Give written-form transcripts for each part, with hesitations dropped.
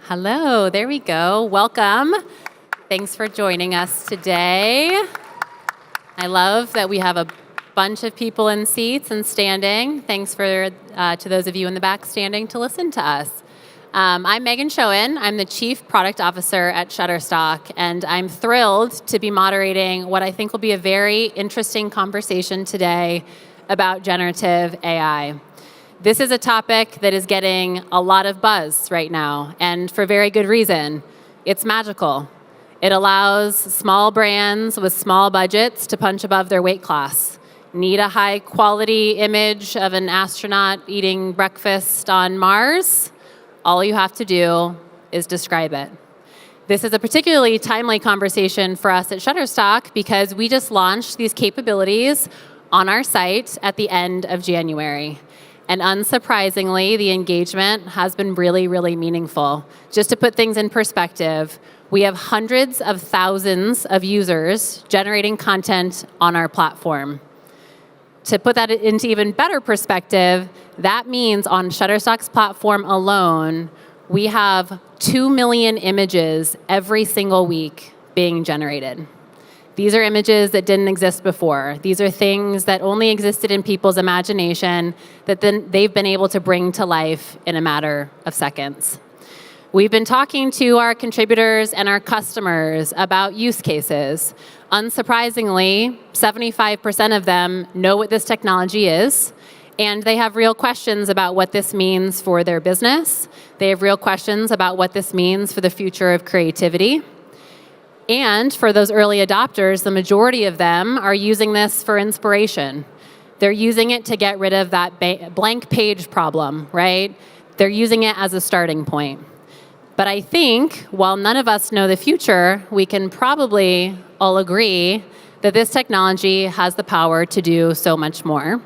Hello, there we go. Welcome. Thanks for joining us today. I love that we have a bunch of people in seats and standing. Thanks to those of you in the back standing to listen to us. I'm Megan Schoen. I'm the Chief Product Officer at Shutterstock, and I'm thrilled to be moderating what I think will be a very interesting conversation today about generative AI. This is a topic that is getting a lot of buzz right now, and for very good reason. It's magical. It allows small brands with small budgets to punch above their weight class. Need a high-quality image of an astronaut eating breakfast on Mars? All you have to do is describe it. This is a particularly timely conversation for us at Shutterstock because we just launched these capabilities on our site at the end of January. And unsurprisingly, the engagement has been really, really meaningful. Just to put things in perspective, we have hundreds of thousands of users generating content on our platform. To put that into even better perspective, that means on Shutterstock's platform alone, we have 2 million images every single week being generated. These are images that didn't exist before. These are things that only existed in people's imagination that then they've been able to bring to life in a matter of seconds. We've been talking to our contributors and our customers about use cases. Unsurprisingly, 75% of them know what this technology is, and they have real questions about what this means for their business. They have real questions about what this means for the future of creativity. And for those early adopters, the majority of them are using this for inspiration. They're using it to get rid of that blank page problem, right? They're using it as a starting point. But I think, while none of us know the future, we can probably all agree that this technology has the power to do so much more.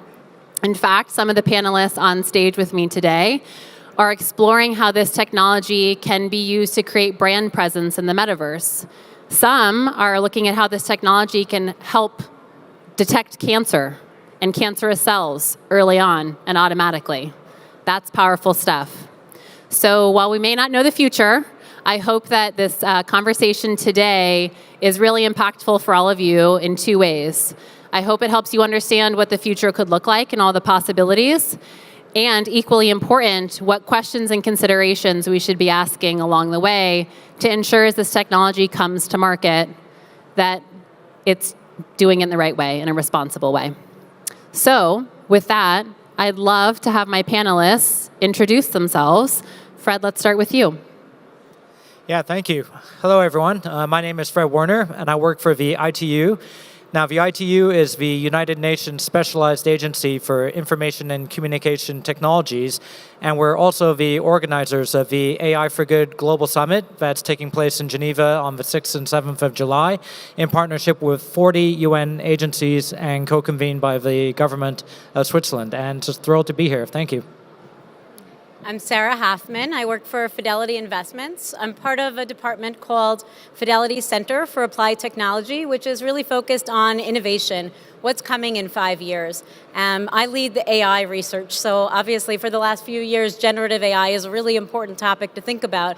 In fact, some of the panelists on stage with me today are exploring how this technology can be used to create brand presence in the metaverse. Some are looking at how this technology can help detect cancer and cancerous cells early on and automatically. That's powerful stuff. So while we may not know the future, I hope that this conversation today is really impactful for all of you in two ways. I hope it helps you understand what the future could look like and all the possibilities. And equally important, what questions and considerations we should be asking along the way to ensure as this technology comes to market that it's doing it in the right way, in a responsible way. So with that, I'd love to have my panelists introduce themselves. Fred, let's start with you. Yeah, thank you. Hello, everyone. My name is Fred Werner, and I work for the ITU. Now, the ITU is the United Nations Specialized Agency for Information and Communication Technologies, and we're also the organizers of the AI for Good Global Summit that's taking place in Geneva on the 6th and 7th of July in partnership with 40 UN agencies and co-convened by the government of Switzerland. And just thrilled to be here. Thank you. I'm Sarah Hoffman. I work for Fidelity Investments. I'm part of a department called Fidelity Center for Applied Technology, which is really focused on innovation, what's coming in 5 years. I lead the AI research, so obviously for the last few years, generative AI is a really important topic to think about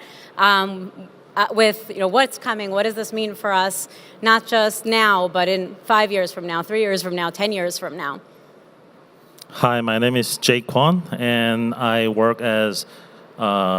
with what's coming, what does this mean for us, not just now, but in 5 years from now, 3 years from now, 10 years from now. Hi, my name is Kwon, and I work as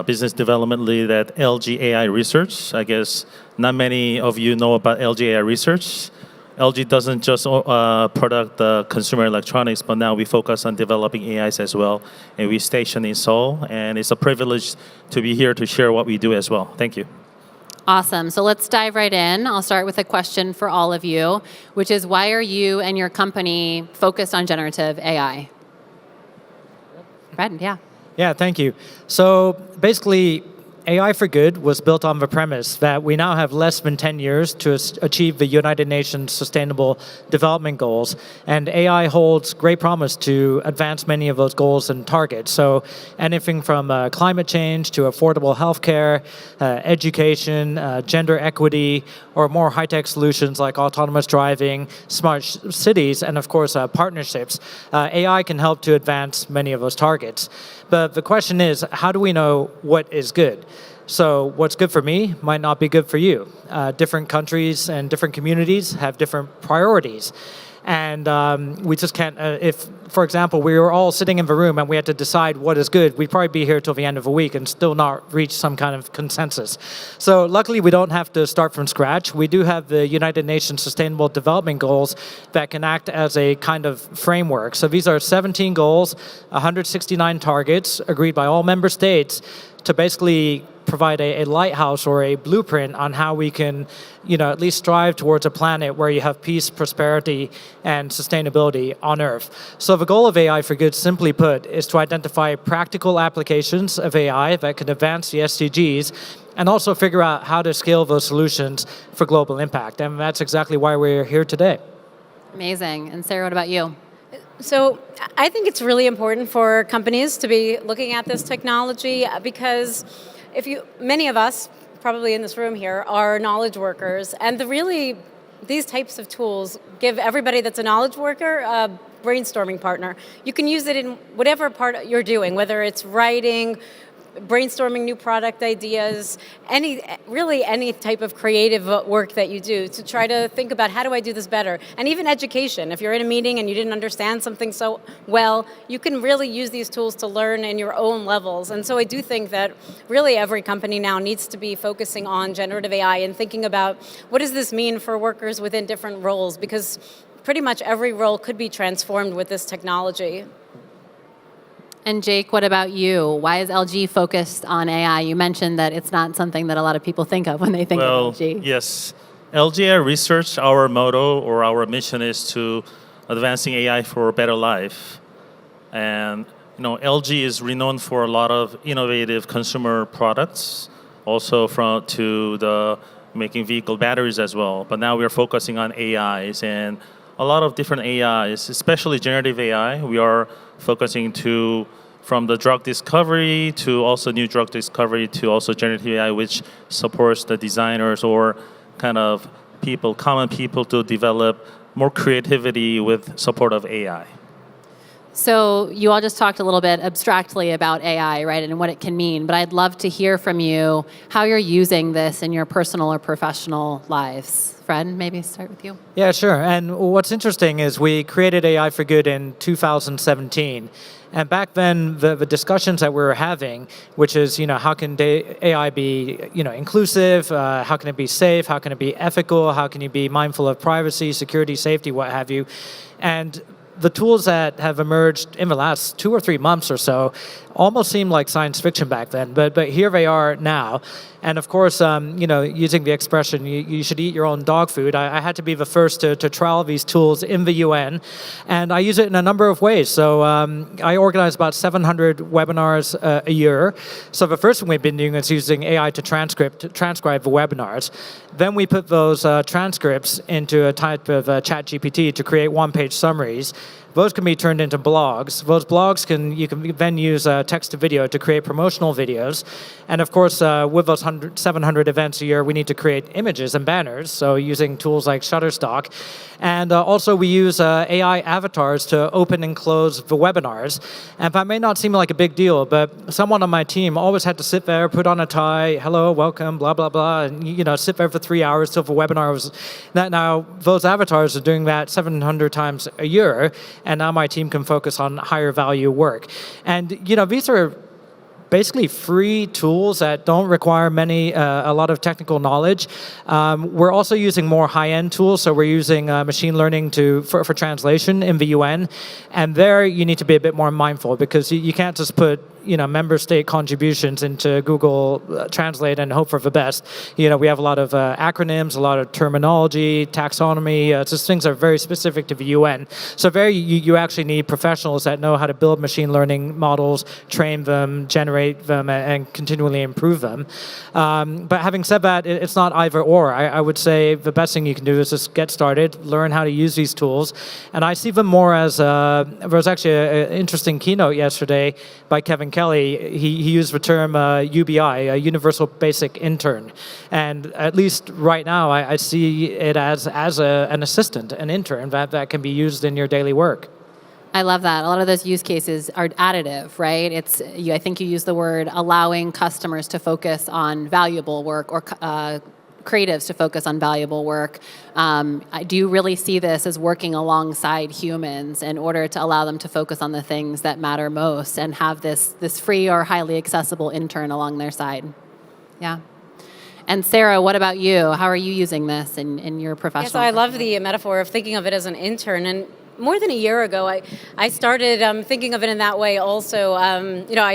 business development lead at LG AI Research. I guess not many of you know about LG AI Research. LG doesn't just product the consumer electronics, but now we focus on developing AIs as well. And we station in Seoul, and it's a privilege to be here to share what we do as well. Thank you. Awesome. So let's dive right in. I'll start with a question for all of you, which is why are you and your company focused on generative AI? Fred, yeah. Yeah, thank you. So basically, AI for Good was built on the premise that we now have less than 10 years to achieve the United Nations Sustainable Development Goals, and AI holds great promise to advance many of those goals and targets. So anything from climate change to affordable healthcare, education, gender equity, or more high-tech solutions like autonomous driving, smart cities, and of course partnerships. AI can help to advance many of those targets. But the question is, how do we know what is good? So what's good for me might not be good for you. Different countries and different communities have different priorities. And we just can't, if, for example, we were all sitting in the room and we had to decide what is good, we'd probably be here till the end of a week and still not reach some kind of consensus. So luckily, we don't have to start from scratch. We do have the United Nations Sustainable Development Goals that can act as a kind of framework. So these are 17 goals, 169 targets agreed by all member states to basically provide a lighthouse or a blueprint on how we can, at least strive towards a planet where you have peace, prosperity, and sustainability on Earth. So the goal of AI for Good, simply put, is to identify practical applications of AI that can advance the SDGs and also figure out how to scale those solutions for global impact. And that's exactly why we're here today. Amazing. And Sarah, what about you? So I think it's really important for companies to be looking at this technology because many of us, probably in this room here, are knowledge workers, and these types of tools give everybody that's a knowledge worker a brainstorming partner. You can use it in whatever part you're doing, whether it's writing, brainstorming new product ideas, any type of creative work that you do to try to think about how do I do this better. And even education, if you're in a meeting and you didn't understand something so well, you can really use these tools to learn in your own levels. And so I do think that really every company now needs to be focusing on generative AI and thinking about what does this mean for workers within different roles, because pretty much every role could be transformed with this technology. And Jake, what about you? Why is LG focused on AI? You mentioned that it's not something that a lot of people think of when they think of LG. Yes. LGI Research, our motto or our mission is to advancing AI for a better life. And LG is renowned for a lot of innovative consumer products, also to the making vehicle batteries as well. But now we are focusing on AIs and a lot of different AIs, especially generative AI. We are focusing from the drug discovery to also new drug discovery to also generative AI, which supports the designers or kind of common people to develop more creativity with support of AI. So you all just talked a little bit abstractly about AI, right, and what it can mean, but I'd love to hear from you how you're using this in your personal or professional lives. Fred, maybe start with you. Yeah, sure. And what's interesting is we created AI for Good in 2017. And back then, the discussions that we were having, which is, how can AI be, inclusive? How can it be safe? How can it be ethical? How can you be mindful of privacy, security, safety, what have you? And the tools that have emerged in the last 2 or 3 months or so almost seemed like science fiction back then, but here they are now. And of course, using the expression, you should eat your own dog food, I had to be the first to trial these tools in the UN, and I use it in a number of ways. So I organize about 700 webinars a year. So the first thing we've been doing is using AI to transcribe the webinars. Then we put those transcripts into a type of chat GPT to create one-page summaries. Those can be turned into blogs. Those blogs you can then use text to video to create promotional videos. And of course, with those 700 events a year, we need to create images and banners, so using tools like Shutterstock. And also we use AI avatars to open and close the webinars. And that may not seem like a big deal, but someone on my team always had to sit there, put on a tie, hello, welcome, blah, blah, blah, and sit there for 3 hours till the webinar was... Now, those avatars are doing that 700 times a year, and now my team can focus on higher value work. And these are basically free tools that don't require a lot of technical knowledge. We're also using more high-end tools, so we're using machine learning for translation in the UN, and there you need to be a bit more mindful because you can't just put member state contributions into Google Translate and hope for the best. We have a lot of acronyms, a lot of terminology, taxonomy. Just things that are very specific to the UN. So you actually need professionals that know how to build machine learning models, train them, generate them, and continually improve them. But having said that, it's not either or. I would say the best thing you can do is just get started, learn how to use these tools. And I see them more as, there was actually an interesting keynote yesterday by Kevin Kelly. He used the term UBI, a Universal Basic Intern. And at least right now, I see it as an assistant, an intern that can be used in your daily work. I love that. A lot of those use cases are additive, right? I think you use the word allowing customers to focus on valuable work or creatives to focus on valuable work. Do you really see this as working alongside humans in order to allow them to focus on the things that matter most and have this free or highly accessible intern along their side? Yeah. And Sarah, what about you? How are you using this in your professional? Yeah, so I love the metaphor of thinking of it as an intern. And more than a year ago, I started thinking of it in that way also.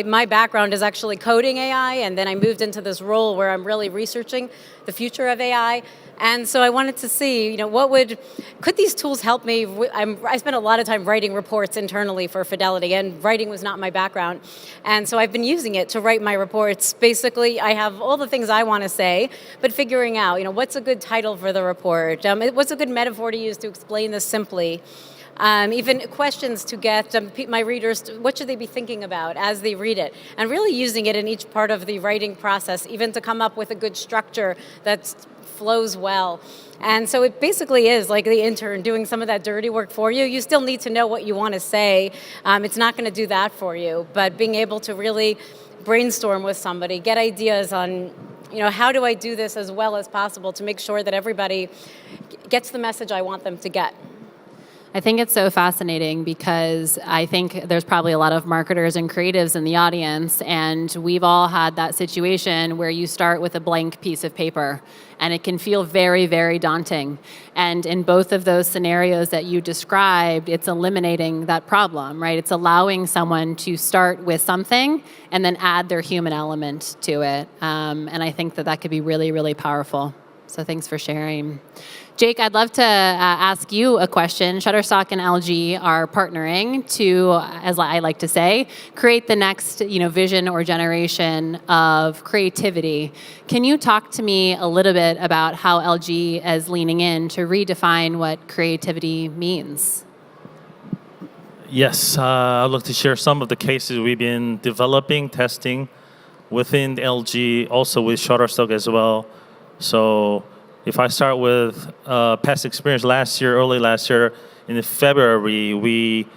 My background is actually coding AI, and then I moved into this role where I'm really researching the future of AI. And so I wanted to see, could these tools help me? I spent a lot of time writing reports internally for Fidelity, and writing was not my background. And so I've been using it to write my reports. Basically, I have all the things I want to say, but figuring out, what's a good title for the report? What's a good metaphor to use to explain this simply? Even questions to get my readers, what should they be thinking about as they read it? And really using it in each part of the writing process, even to come up with a good structure that flows well. And so it basically is like the intern doing some of that dirty work for you. You still need to know what you want to say. It's not going to do that for you, but being able to really brainstorm with somebody, get ideas on, how do I do this as well as possible to make sure that everybody gets the message I want them to get. I think it's so fascinating because I think there's probably a lot of marketers and creatives in the audience, and we've all had that situation where you start with a blank piece of paper, and it can feel very, very daunting. And in both of those scenarios that you described, it's eliminating that problem, right? It's allowing someone to start with something and then add their human element to it. And I think that could be really, really powerful. So thanks for sharing. Jake, I'd love to ask you a question. Shutterstock and LG are partnering to, as I like to say, create the next vision or generation of creativity. Can you talk to me a little bit about how LG is leaning in to redefine what creativity means? Yes, I'd like to share some of the cases we've been developing, testing within LG, also with Shutterstock as well. So if I start with past experience early last year, in February, we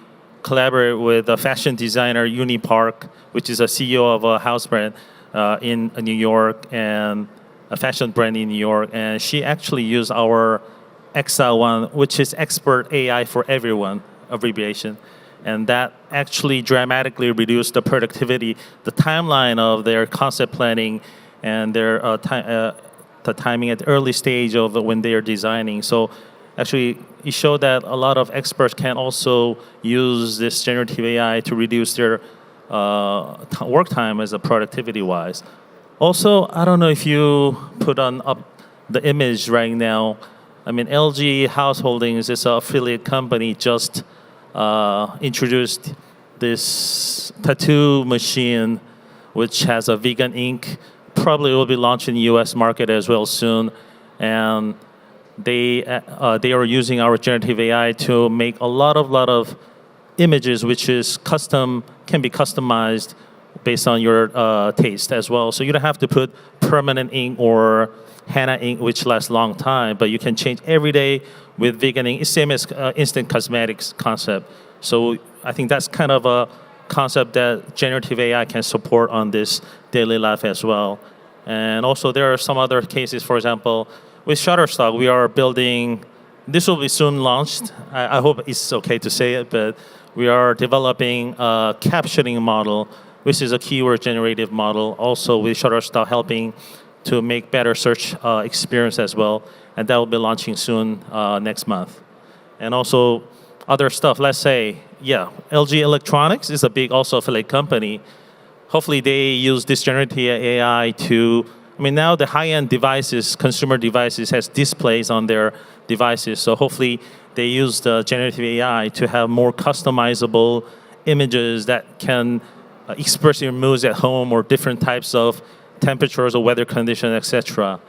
collaborated with a fashion designer, Unipark, which is a CEO of a house brand in New York, and a fashion brand in New York. And she actually used our XL1, which is Expert AI for Everyone abbreviation. And that actually dramatically reduced the productivity, the timeline of their concept planning and their the timing at the early stage of when they are designing. So actually, it showed that a lot of experts can also use this generative AI to reduce their work time as a productivity-wise. Also, I don't know if you put up the image right now. I mean, LG Householdings is an affiliate company just introduced this tattoo machine, which has a vegan ink. Probably will be launched in the U.S. market as well soon, and they are using our generative AI to make a lot of images, which is can be customized based on your taste as well. So you don't have to put permanent ink or henna ink, which lasts a long time, but you can change every day with vegan ink. It's same as instant cosmetics concept. So I think that's kind of a concept that generative AI can support on this daily life as well. And also there are some other cases, for example, with Shutterstock, we are building, this will be soon launched, I hope it's okay to say it, but we are developing a captioning model, which is a keyword generative model, also with Shutterstock helping to make better search experience as well. And that will be launching soon next month. And also other stuff, let's say, LG Electronics is a big also affiliate company. Hopefully they use this generative AI to, now the high-end devices, consumer devices has displays on their devices. So hopefully they use the generative AI to have more customizable images that can express your moods at home or different types of temperatures or weather conditions, etc.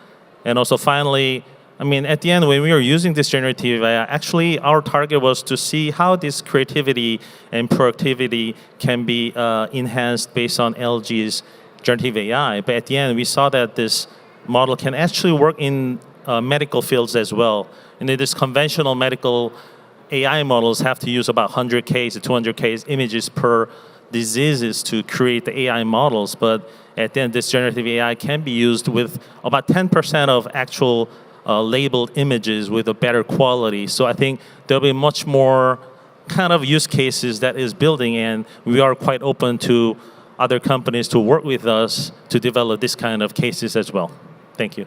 And also finally, at the end, when we were using this generative AI, actually our target was to see how this creativity and productivity can be enhanced based on LG's generative AI. But at the end, we saw that this model can actually work in medical fields as well. And this conventional medical AI models have to use about 100K to 200K images per diseases to create the AI models, but at the end, this generative AI can be used with about 10% of actual labeled images with a better quality. So I think there'll be much more kind of use cases that is building, and we are quite open to other companies to work with us to develop this kind of cases as well. Thank you.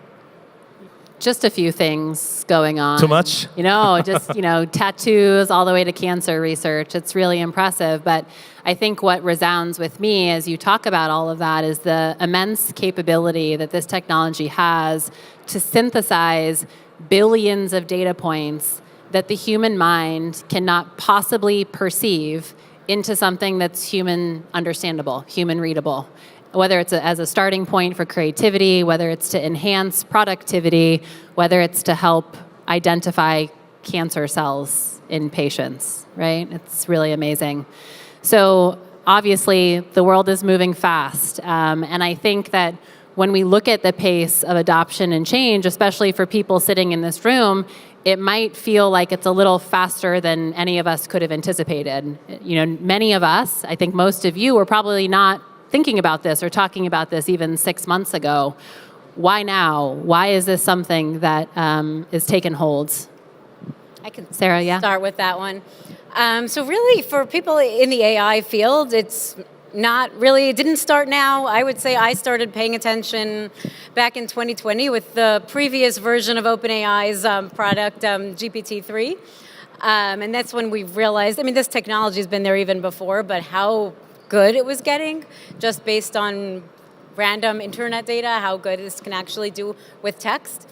Just a few things going on. Too much? Just, tattoos all the way to cancer research. It's really impressive. But I think what resounds with me as you talk about all of that is the immense capability that this technology has to synthesize billions of data points that the human mind cannot possibly perceive into something that's human understandable, human readable. Whether it's as a starting point for creativity, whether it's to enhance productivity, whether it's to help identify cancer cells in patients, right? It's really amazing. So obviously, the world is moving fast. And I think that when we look at the pace of adoption and change, especially for people sitting in this room, it might feel like it's a little faster than any of us could have anticipated. Many of us, I think most of you, were probably not thinking about this or talking about this even 6 months ago. Why now? Why is this something that is taken hold? I can Sarah, yeah? start with that one. So really, for people in the AI field, it's not really, it didn't start now. I would say I started paying attention back in 2020 with the previous version of OpenAI's product, GPT-3. And that's when we realized, this technology has been there even before, but how good it was getting, just based on random internet data, how good this can actually do with text.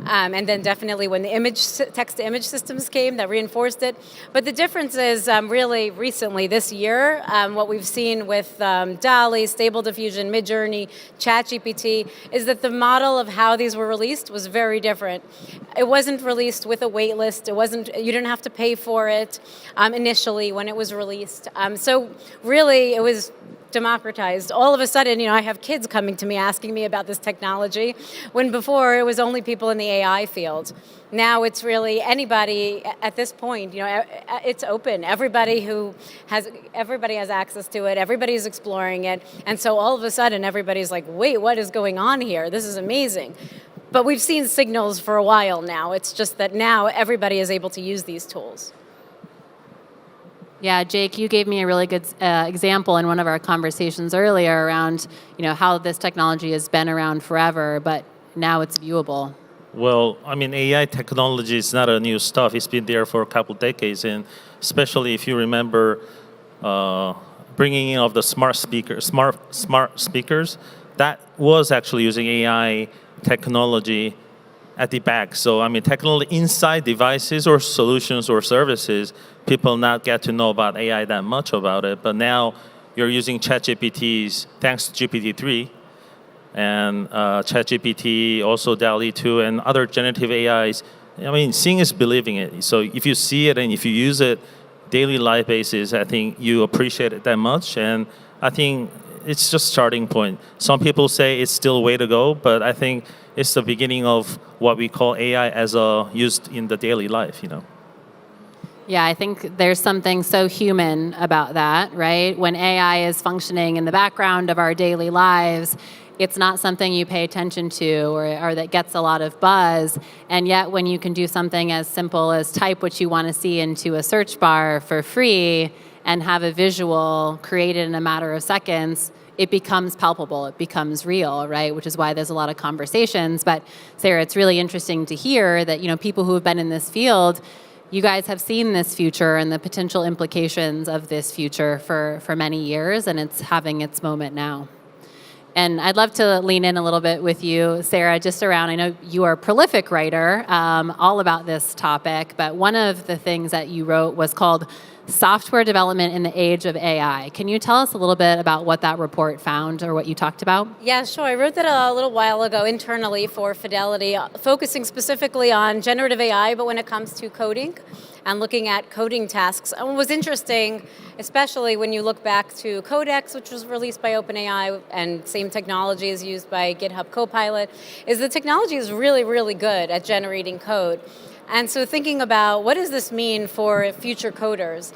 And then definitely when the text-to-image systems came, that reinforced it. But the difference is really recently, this year, what we've seen with DALL-E, Stable Diffusion, Midjourney, ChatGPT, is that the model of how these were released was very different. It wasn't released with a wait list. You didn't have to pay for it initially when it was released. So really, it was democratized. All of a sudden, I have kids coming to me asking me about this technology, when before it was only people in the AI field. Now it's really anybody at this point. It's open. Everybody has access to it. Everybody's exploring it, and so all of a sudden, everybody's like, "Wait, what is going on here? This is amazing." But we've seen signals for a while now. It's just that now everybody is able to use these tools. Yeah, Jake, you gave me a really good example in one of our conversations earlier around, how this technology has been around forever, but now it's viewable. Well, AI technology is not a new stuff. It's been there for a couple decades, and especially if you remember bringing in of the smart speakers, that was actually using AI technology at the back. So technically inside devices or solutions or services, people not get to know about AI that much about it. But now you're using ChatGPTs, thanks to GPT-3, and ChatGPT, also DALL-E 2, and other generative AIs. Seeing is believing it. So if you see it and if you use it daily life basis, I think you appreciate it that much. And I think it's just starting point. Some people say it's still a way to go, but I think it's the beginning of what we call AI as used in the daily life, Yeah, I think there's something so human about that, right? When AI is functioning in the background of our daily lives, it's not something you pay attention to or that gets a lot of buzz. And yet when you can do something as simple as type what you want to see into a search bar for free and have a visual created in a matter of seconds, it becomes palpable, it becomes real, right? Which is why there's a lot of conversations. But Sarah, it's really interesting to hear that, people who have been in this field, you guys have seen this future and the potential implications of this future for many years, and it's having its moment now. And I'd love to lean in a little bit with you, Sarah, just around, I know you are a prolific writer, all about this topic, but one of the things that you wrote was called Software Development in the Age of AI. Can you tell us a little bit about what that report found or what you talked about? Yeah, sure. I wrote that a little while ago internally for Fidelity, focusing specifically on generative AI, but when it comes to coding and looking at coding tasks. And what was interesting, especially when you look back to Codex, which was released by OpenAI, and same technology is used by GitHub Copilot, is the technology is really, really good at generating code. And so thinking about what does this mean for future coders?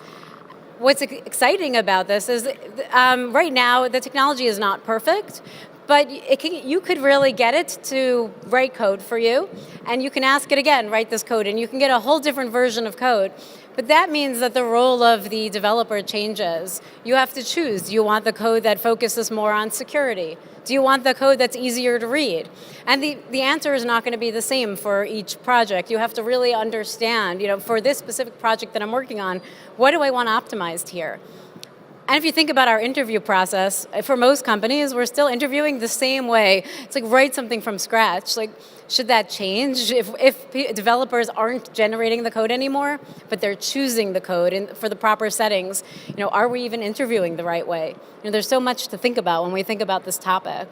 What's exciting about this is right now the technology is not perfect, but you could really get it to write code for you, and you can ask it again, write this code, and you can get a whole different version of code. But that means that the role of the developer changes. You have to choose. Do you want the code that focuses more on security? Do you want the code that's easier to read? And the answer is not going to be the same for each project. You have to really understand, for this specific project that I'm working on, what do I want optimized here? And if you think about our interview process, for most companies, we're still interviewing the same way. It's like write something from scratch. Like, should that change if developers aren't generating the code anymore, but they're choosing the code for the proper settings? Are we even interviewing the right way? There's so much to think about when we think about this topic.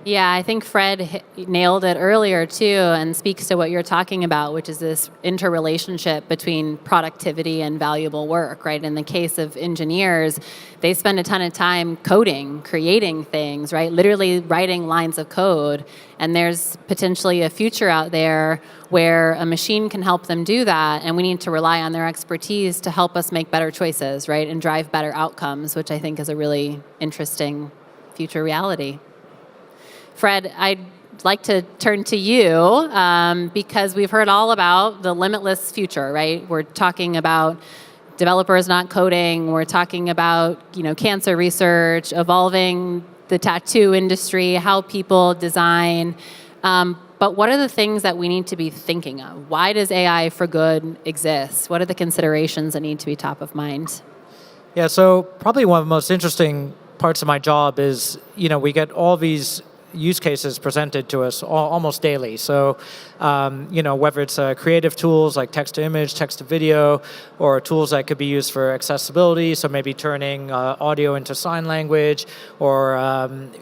Yeah, I think Fred nailed it earlier too, and speaks to what you're talking about, which is this interrelationship between productivity and valuable work, right? In the case of engineers, they spend a ton of time coding, creating things, right? Literally writing lines of code. And there's potentially a future out there where a machine can help them do that, and we need to rely on their expertise to help us make better choices, right? And drive better outcomes, which I think is a really interesting future reality. Fred, I'd like to turn to you because we've heard all about the limitless future, right? We're talking about developers not coding. We're talking about, cancer research, evolving the tattoo industry, how people design. But what are the things that we need to be thinking of? Why does AI for good exist? What are the considerations that need to be top of mind? Yeah, so probably one of the most interesting parts of my job is, we get all these use cases presented to us almost daily. So, whether it's creative tools like text-to-image, text-to-video, or tools that could be used for accessibility, so maybe turning audio into sign language, or,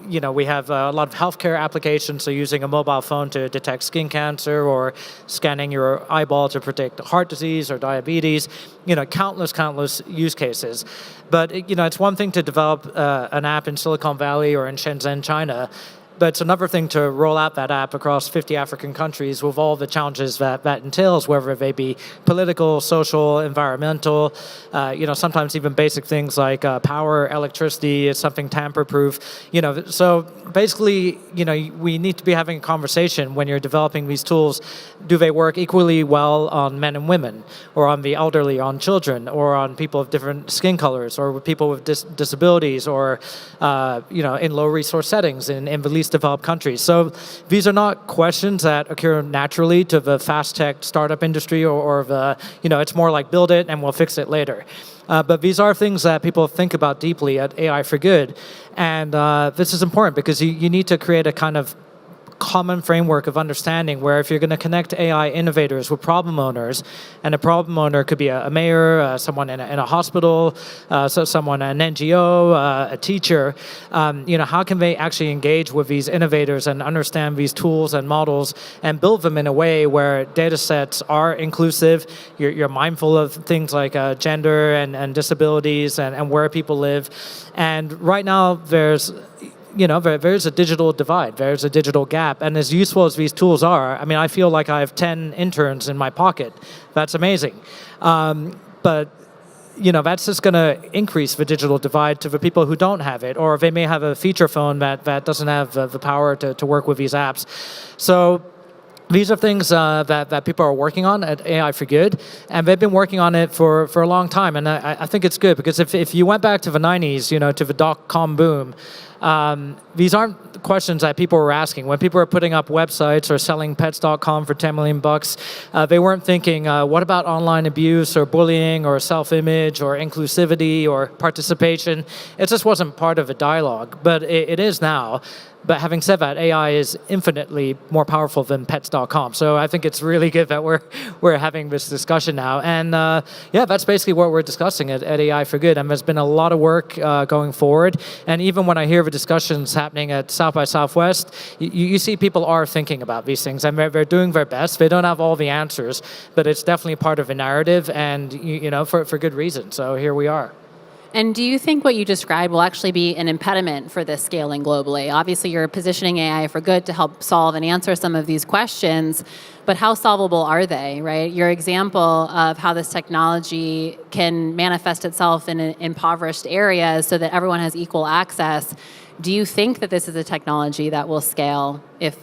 we have a lot of healthcare applications, so using a mobile phone to detect skin cancer, or scanning your eyeball to predict heart disease or diabetes, countless use cases. But, it's one thing to develop an app in Silicon Valley or in Shenzhen, China, but it's another thing to roll out that app across 50 African countries with all the challenges that entails, whether they be political, social, environmental, sometimes even basic things like power, electricity, it's something tamper-proof. So basically, we need to be having a conversation when you're developing these tools. Do they work equally well on men and women, or on the elderly, on children, or on people of different skin colors, or with people with disabilities, or in low-resource settings in the least developed countries? So these are not questions that occur naturally to the fast tech startup industry or the, it's more like build it and we'll fix it later. But these are things that people think about deeply at AI for Good. And this is important because you need to create a kind of common framework of understanding where if you're going to connect AI innovators with problem owners, and a problem owner could be a mayor, someone in a hospital, someone, an NGO, a teacher, how can they actually engage with these innovators and understand these tools and models and build them in a way where data sets are inclusive, you're mindful of things like gender and disabilities and where people live. And right now there's a digital divide, there's a digital gap. And as useful as these tools are, I feel like I have 10 interns in my pocket. That's amazing. But that's just going to increase the digital divide to the people who don't have it, or they may have a feature phone that doesn't have the power to work with these apps. So these are things that people are working on at AI for Good, and they've been working on it for a long time. And I think it's good because if you went back to the 90s, to the dot-com boom, these aren't questions that people were asking. When people were putting up websites or selling pets.com for 10 million bucks, they weren't thinking, what about online abuse or bullying or self-image or inclusivity or participation? It just wasn't part of a dialogue, but it is now. But having said that, AI is infinitely more powerful than pets.com. So I think it's really good that we're having this discussion now. And that's basically what we're discussing at AI for Good. And there's been a lot of work going forward. And even when I hear the discussions happening at South by Southwest, you see people are thinking about these things. And they're doing their best. They don't have all the answers, but it's definitely part of a narrative and, for good reason. So here we are. And do you think what you described will actually be an impediment for this scaling globally? Obviously, you're positioning AI for good to help solve and answer some of these questions, but how solvable are they, right? Your example of how this technology can manifest itself in impoverished areas so that everyone has equal access. Do you think that this is a technology that will scale if,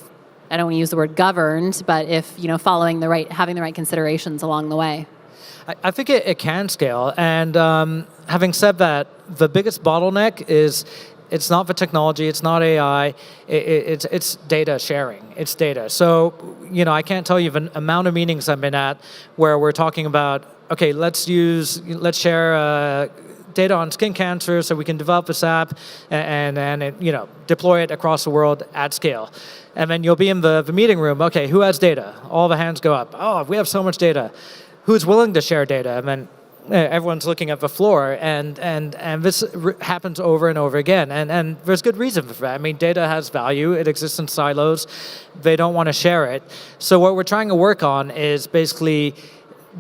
I don't want to use the word governed, but if, having the right considerations along the way? I think it can scale. And having said that, the biggest bottleneck is it's not the technology, it's not AI, it's data sharing. It's data. So, I can't tell you the amount of meetings I've been at where we're talking about, okay, let's share data on skin cancer so we can develop this app and deploy it across the world at scale. And then you'll be in the meeting room, okay, who has data? All the hands go up. Oh, we have so much data. Who's willing to share data? And then everyone's looking at the floor, and this happens over and over again. And there's good reason for that. I mean, data has value. It exists in silos. They don't want to share it. So what we're trying to work on is basically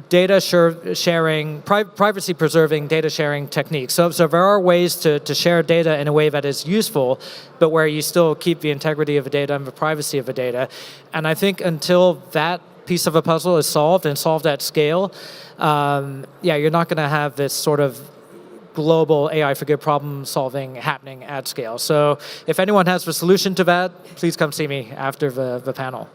data sharing, privacy-preserving data sharing techniques. So there are ways to share data in a way that is useful, but where you still keep the integrity of the data and the privacy of the data. And I think until that piece of a puzzle is solved and solved at scale, you're not going to have this sort of global AI for good problem solving happening at scale. So if anyone has the solution to that, please come see me after the panel.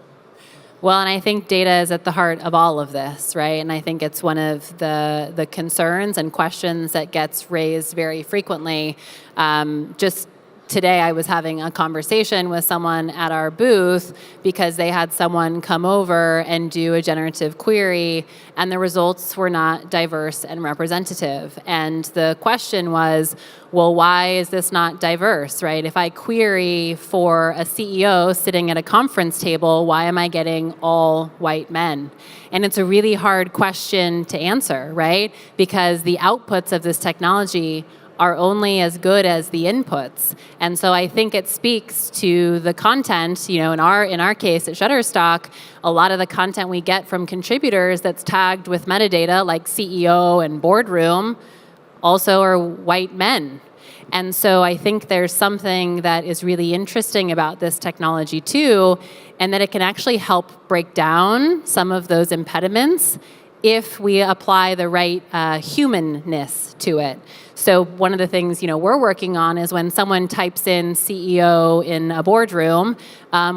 Well, and I think data is at the heart of all of this, right? And I think it's one of the concerns and questions that gets raised very frequently. Just today I was having a conversation with someone at our booth because they had someone come over and do a generative query, and the results were not diverse and representative. And the question was, well, why is this not diverse, right? If I query for a CEO sitting at a conference table, why am I getting all white men? And it's a really hard question to answer, right? Because the outputs of this technology are only as good as the inputs. And so I think it speaks to the content, in our case at Shutterstock, a lot of the content we get from contributors that's tagged with metadata like CEO and boardroom also are white men. And so I think there's something that is really interesting about this technology too, and that it can actually help break down some of those impediments if we apply the right humanness to it. So one of the things we're working on is when someone types in CEO in a boardroom,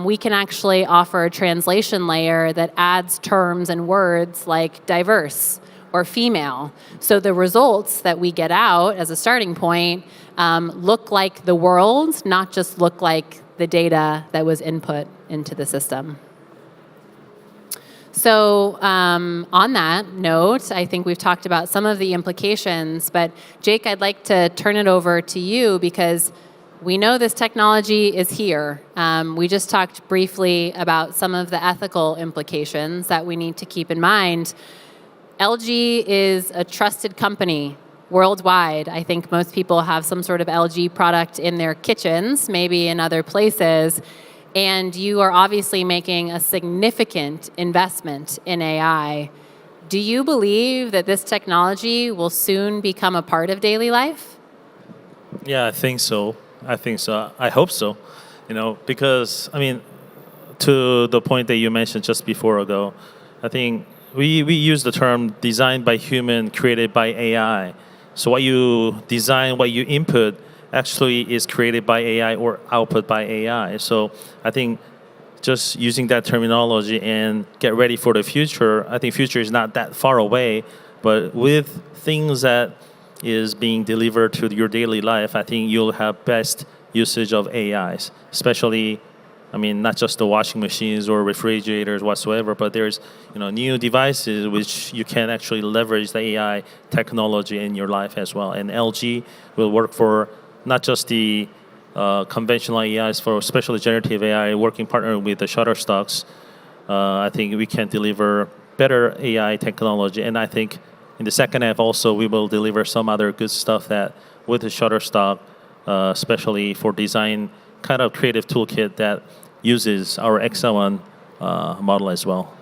we can actually offer a translation layer that adds terms and words like diverse or female. So the results that we get out as a starting point look like the world, not just look like the data that was input into the system. So on that note, I think we've talked about some of the implications, but Jake, I'd like to turn it over to you because we know this technology is here. We just talked briefly about some of the ethical implications that we need to keep in mind. LG is a trusted company worldwide. I think most people have some sort of LG product in their kitchens, maybe in other places. And you are obviously making a significant investment in AI. Do you believe that this technology will soon become a part of daily life? Yeah, I think so. I hope so. Because, to the point that you mentioned just before ago, I think we use the term designed by human, created by AI. So what you design, what you input, actually is created by AI or output by AI. So I think just using that terminology and get ready for the future, I think future is not that far away, but with things that is being delivered to your daily life, I think you'll have best usage of AIs, especially, not just the washing machines or refrigerators whatsoever, but there's new devices which you can actually leverage the AI technology in your life as well. And LG will work for not just the conventional AIs, for especially generative AI, working partner with the Shutterstocks. I think we can deliver better AI technology, and I think in the second half also we will deliver some other good stuff that with the Shutterstock, especially for design kind of creative toolkit that uses our XL1 model as well.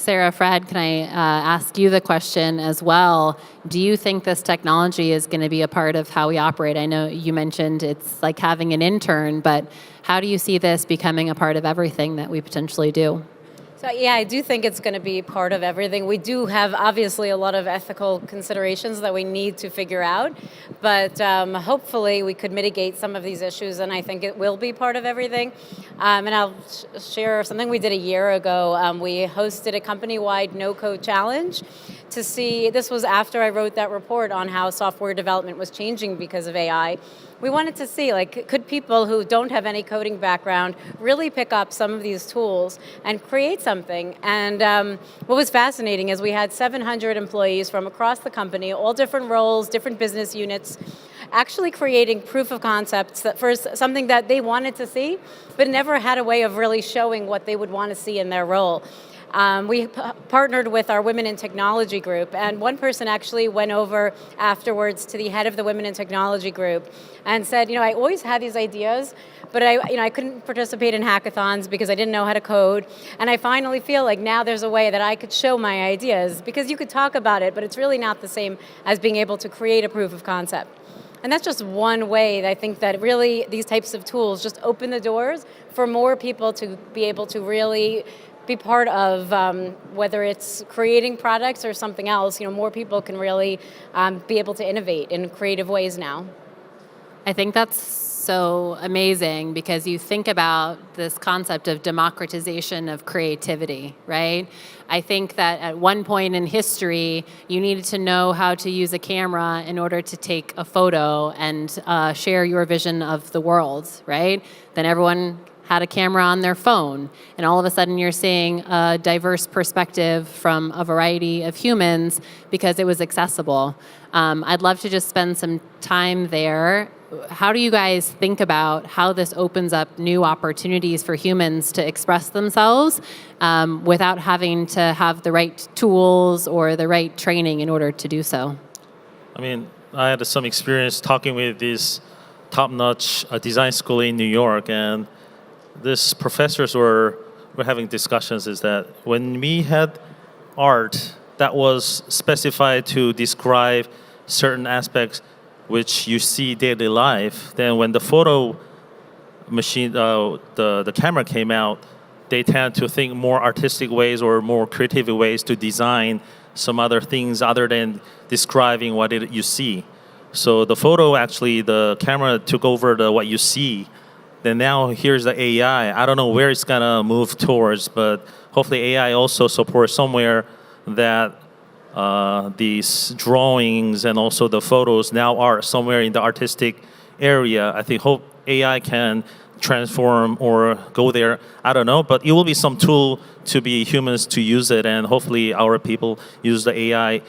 Sarah, Fred, can I ask you the question as well? Do you think this technology is going to be a part of how we operate? I know you mentioned it's like having an intern, but how do you see this becoming a part of everything that we potentially do? So yeah, I do think it's going to be part of everything. We do have obviously a lot of ethical considerations that we need to figure out, but hopefully we could mitigate some of these issues, and I think it will be part of everything. And I'll share something we did a year ago. We hosted a company-wide no-code challenge to see, this was after I wrote that report on how software development was changing because of AI. We wanted to see, like, could people who don't have any coding background really pick up some of these tools and create something? And what was fascinating is we had 700 employees from across the company, all different roles, different business units, actually creating proof of concepts that for something that they wanted to see, but never had a way of really showing what they would want to see in their role. We partnered with our Women in Technology group, and one person actually went over afterwards to the head of the Women in Technology group and said, I always had these ideas, but I couldn't participate in hackathons because I didn't know how to code, and I finally feel like now there's a way that I could show my ideas, because you could talk about it, but it's really not the same as being able to create a proof of concept. And that's just one way that I think that really these types of tools just open the doors for more people to be able to really be part of whether it's creating products or something else. More people can really be able to innovate in creative ways now. I think that's so amazing, because you think about this concept of democratization of creativity, right? I think that at one point in history, you needed to know how to use a camera in order to take a photo and share your vision of the world, right? Then everyone had a camera on their phone, and all of a sudden you're seeing a diverse perspective from a variety of humans because it was accessible. I'd love to just spend some time there. How do you guys think about how this opens up new opportunities for humans to express themselves without having to have the right tools or the right training in order to do so? I mean, I had some experience talking with this top-notch design school in New York, and these professors were having discussions is that when we had art that was specified to describe certain aspects which you see daily life, then when the photo machine, the camera came out, they tend to think more artistic ways or more creative ways to design some other things other than describing what you see. So the photo, actually, the camera took over what you see. Then now here's the AI. I don't know where it's gonna move towards, but hopefully AI also supports somewhere that these drawings and also the photos now are somewhere in the artistic area. I think hope AI can transform or go there. I don't know, but it will be some tool to be humans to use it, and hopefully our people use the AI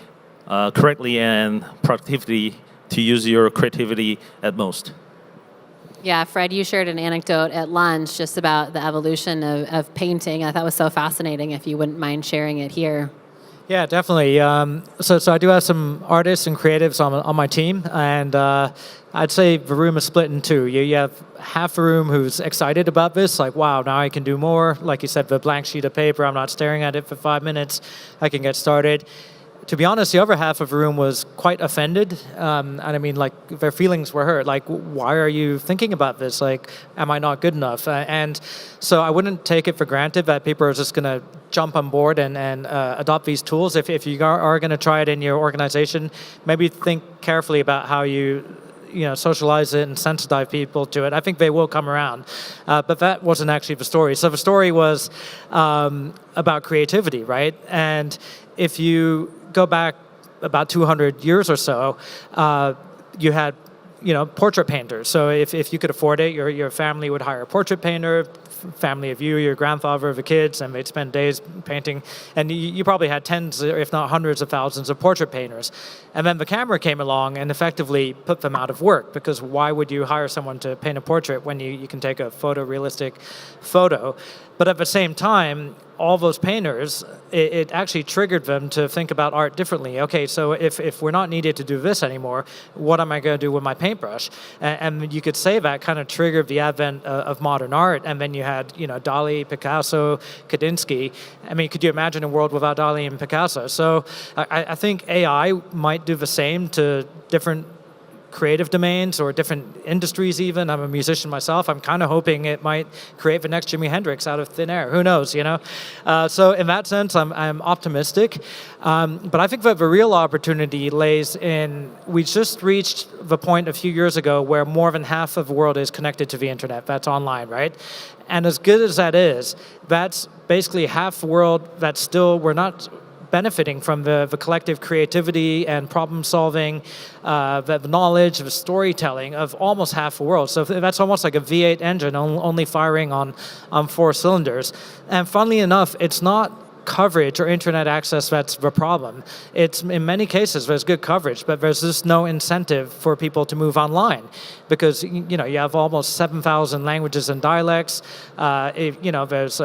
correctly and productively to use your creativity at most. Yeah, Fred, you shared an anecdote at lunch just about the evolution of painting. I thought it was so fascinating, if you wouldn't mind sharing it here. Yeah, definitely. So I do have some artists and creatives on my team, and I'd say the room is split in two. You have half the room who's excited about this, like, wow, now I can do more. Like you said, the blank sheet of paper, I'm not staring at it for 5 minutes. I can get started. To be honest, the other half of the room was quite offended. And I mean, like, their feelings were hurt. Like, why are you thinking about this? Like, am I not good enough? And so I wouldn't take it for granted that people are just going to jump on board and adopt these tools. If you are going to try it in your organization, maybe think carefully about how you socialize it and sensitize people to it. I think they will come around. But that wasn't actually the story. So the story was about creativity, right? And if you go back about 200 years or so, you had portrait painters. So if you could afford it, your family would hire a portrait painter, family of you, your grandfather, the kids, and they'd spend days painting. And you probably had tens, if not hundreds of thousands of portrait painters. And then the camera came along and effectively put them out of work, because why would you hire someone to paint a portrait when you can take a photorealistic photo? But at the same time, all those painters, it actually triggered them to think about art differently. Okay, so if we're not needed to do this anymore, what am I going to do with my paintbrush? And you could say that kind of triggered the advent of modern art. And then you had, Dali, Picasso, Kandinsky. I mean, could you imagine a world without Dali and Picasso? So I think AI might do the same to different creative domains or different industries even. I'm a musician myself. I'm kind of hoping it might create the next Jimi Hendrix out of thin air. Who knows, So in that sense, I'm optimistic. But I think that the real opportunity lays in, we just reached the point a few years ago where more than half of the world is connected to the internet. That's online, right? And as good as that is, that's basically half the world that still, we're not benefiting from the collective creativity and problem solving, the knowledge, the storytelling of almost half the world. So that's almost like a V8 engine only firing on 4 cylinders. And funnily enough, it's not coverage or internet access that's the problem. It's in many cases there's good coverage, but there's just no incentive for people to move online because you have almost 7,000 languages and dialects. There's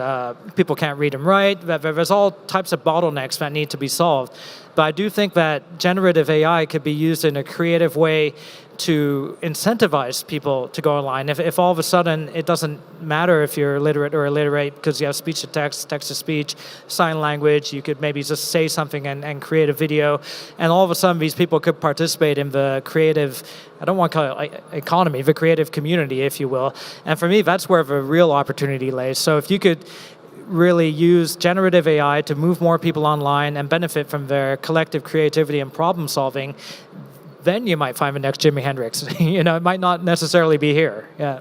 people can't read and write. There's all types of bottlenecks that need to be solved. But I do think that generative AI could be used in a creative way to incentivize people to go online. If all of a sudden it doesn't matter if you're literate or illiterate because you have speech to text, text to speech, sign language, you could maybe just say something and create a video, and all of a sudden these people could participate in the creative, I don't want to call it economy, the creative community, if you will. And for me, that's where the real opportunity lays. So if you could really use generative AI to move more people online and benefit from their collective creativity and problem solving, then you might find the next Jimi Hendrix. It might not necessarily be here. Yeah.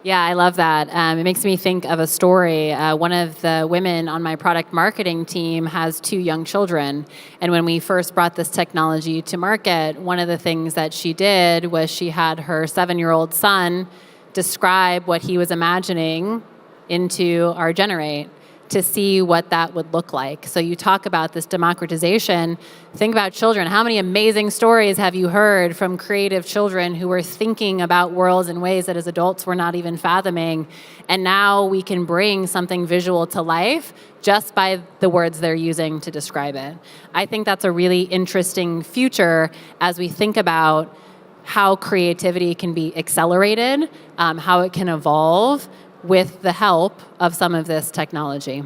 Yeah, I love that. It makes me think of a story. One of the women on my product marketing team has 2 young children. And when we first brought this technology to market, one of the things that she did was she had her 7-year-old son describe what he was imagining into our Generate to see what that would look like. So you talk about this democratization. Think about children. How many amazing stories have you heard from creative children who were thinking about worlds in ways that as adults we're not even fathoming? And now we can bring something visual to life just by the words they're using to describe it. I think that's a really interesting future as we think about how creativity can be accelerated, how it can evolve with the help of some of this technology.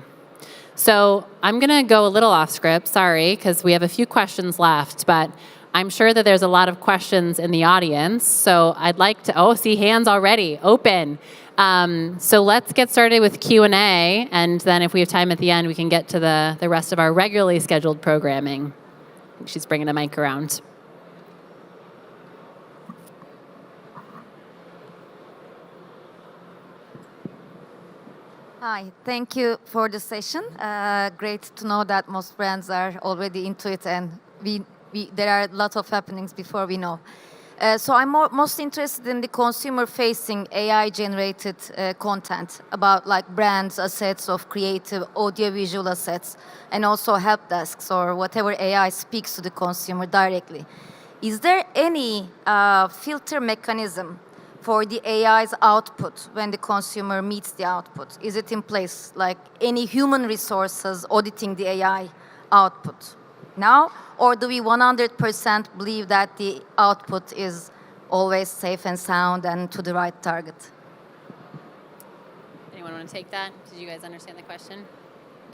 So I'm going to go a little off script, sorry, because we have a few questions left, but I'm sure that there's a lot of questions in the audience. So I'd like to, see hands already, open. So let's get started with Q&A, and then if we have time at the end, we can get to the rest of our regularly scheduled programming. She's bringing the mic around. Hi, thank you for the session. Great to know that most brands are already into it, and there are a lot of happenings before we know. So I'm most interested in the consumer-facing AI-generated content about like brands, assets of creative audiovisual assets, and also help desks or whatever AI speaks to the consumer directly. Is there any filter mechanism for the AI's output when the consumer meets the output? Is it in place, like any human resources auditing the AI output now? Or do we 100% believe that the output is always safe and sound and to the right target? Anyone want to take that? Did you guys understand the question?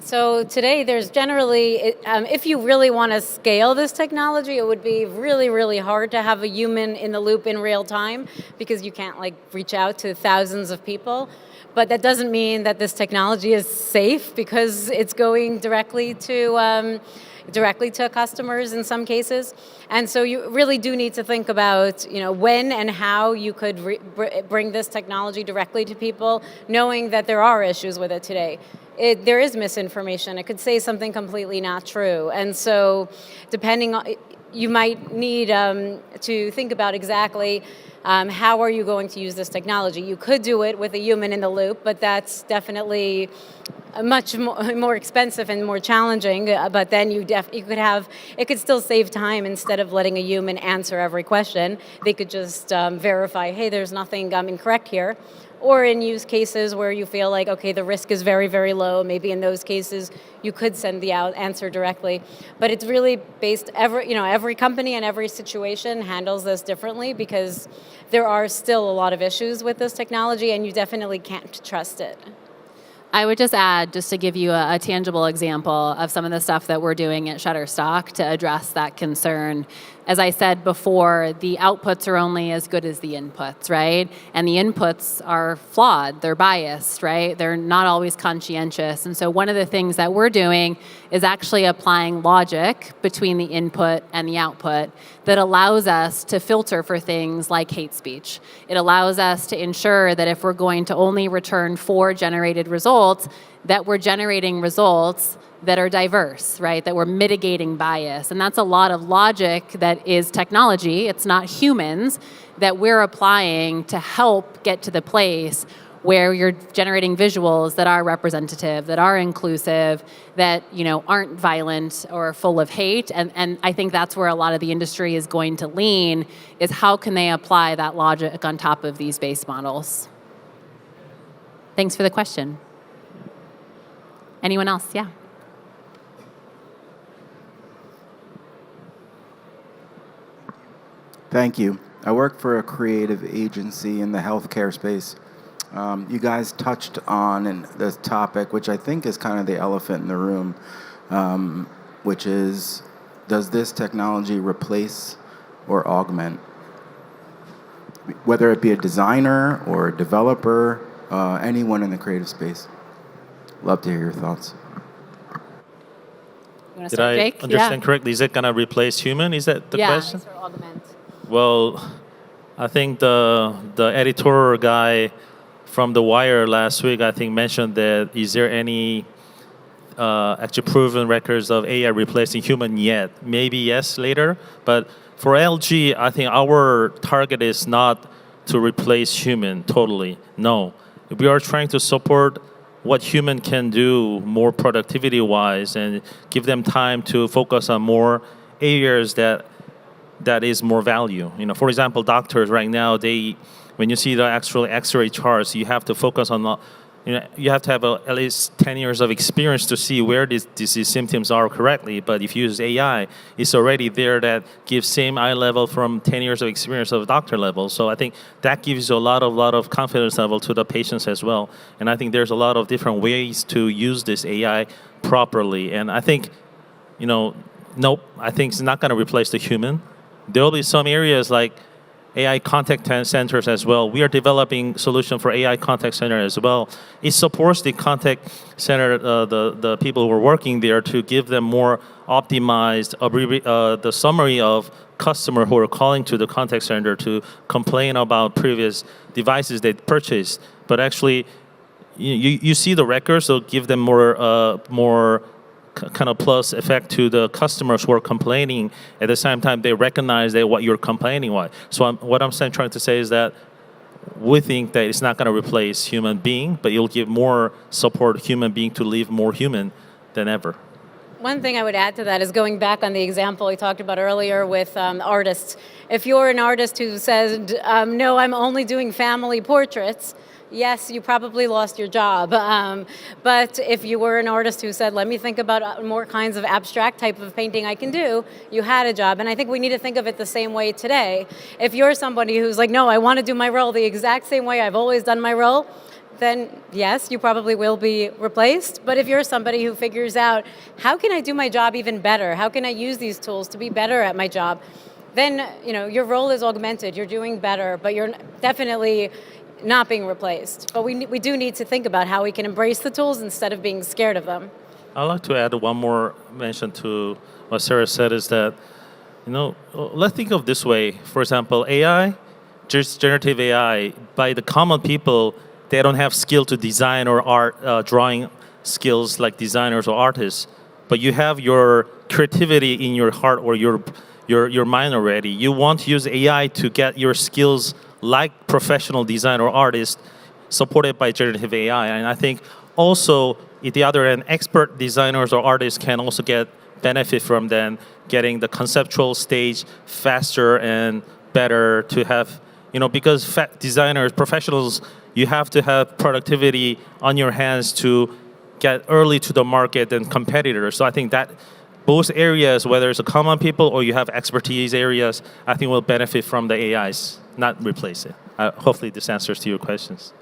So today there's generally, if you really want to scale this technology, it would be really, really hard to have a human in the loop in real time because you can't reach out to thousands of people. But that doesn't mean that this technology is safe because it's going directly to customers in some cases. And so you really do need to think about, when and how you could bring this technology directly to people, knowing that there are issues with it today. There is misinformation. It could say something completely not true. And so depending on, you might need to think about exactly how are you going to use this technology. You could do it with a human in the loop, but that's definitely much more expensive and more challenging, but then you could have, it could still save time. Instead of letting a human answer every question, they could just verify, hey, there's nothing incorrect here. Or in use cases where you feel like, okay, the risk is very, very low, maybe in those cases you could send the answer directly. But it's really based, every company and every situation handles this differently, because there are still a lot of issues with this technology and you definitely can't trust it. I would just add, just to give you a tangible example of some of the stuff that we're doing at Shutterstock to address that concern. As I said before, the outputs are only as good as the inputs, right? And the inputs are flawed, they're biased, right? They're not always conscientious. And so one of the things that we're doing is actually applying logic between the input and the output that allows us to filter for things like hate speech. It allows us to ensure that if we're going to only return 4 generated results, that we're generating results that are diverse, right? That we're mitigating bias. And that's a lot of logic that is technology, it's not humans, that we're applying to help get to the place where you're generating visuals that are representative, that are inclusive, that aren't violent or full of hate. And I think that's where a lot of the industry is going to lean, is how can they apply that logic on top of these base models? Thanks for the question. Anyone else? Yeah. Thank you. I work for a creative agency in the healthcare space. You guys touched on this topic, which I think is kind of the elephant in the room, which is, does this technology replace or augment? Whether it be a designer or a developer, anyone in the creative space. Love to hear your thoughts. Did I understand correctly? Is it going to replace human? Is that the question? Yeah, or augment. Well, I think the editorial guy from The Wire last week, I think, mentioned that is there any actually proven records of AI replacing human yet? Maybe yes later, but for LG, I think our target is not to replace human totally. No, we are trying to support what human can do more productivity-wise and give them time to focus on more areas that is more value. For example, doctors right now, when you see the actual X-ray charts, you have to focus on you have to have at least 10 years of experience to see where these disease symptoms are correctly. But if you use AI, it's already there that gives same eye level from 10 years of experience of doctor level. So I think that gives you a lot of confidence level to the patients as well. And I think there's a lot of different ways to use this AI properly. And I think, nope, I think it's not going to replace the human. There will be some areas like AI contact centers as well. We are developing solution for AI contact center as well. It supports the contact center, the people who are working there, to give them more optimized the summary of customer who are calling to the contact center to complain about previous devices they purchased. But actually, you see the records, so give them more kind of plus effect to the customers who are complaining. At the same time, they recognize that what you're complaining about. So what I'm trying to say is that we think that it's not going to replace human being, but it'll give more support human being to live more human than ever. One thing I would add to that is going back on the example we talked about earlier with artists. If you're an artist who says, no, I'm only doing family portraits, yes, you probably lost your job. But if you were an artist who said, let me think about more kinds of abstract type of painting I can do, you had a job. And I think we need to think of it the same way today. If you're somebody who's like, no, I want to do my role the exact same way I've always done my role, then yes, you probably will be replaced. But if you're somebody who figures out, how can I do my job even better? How can I use these tools to be better at my job? Then, your role is augmented. You're doing better, but you're definitely not being replaced. But we do need to think about how we can embrace the tools instead of being scared of them. I'd like to add one more mention to what Sarah said, is that, let's think of this way. For example, AI, just generative AI, by the common people, they don't have skill to design or art, drawing skills like designers or artists, but you have your creativity in your heart or your mind already. You want to use AI to get your skills like professional designer or artist supported by generative AI. And I think also at the other end, expert designers or artists can also get benefit from then getting the conceptual stage faster and better to have, because designers, professionals, you have to have productivity on your hands to get early to the market and competitors. So I think that both areas, whether it's a common people or you have expertise areas, I think will benefit from the AIs, not replace it. Hopefully this answers to your questions.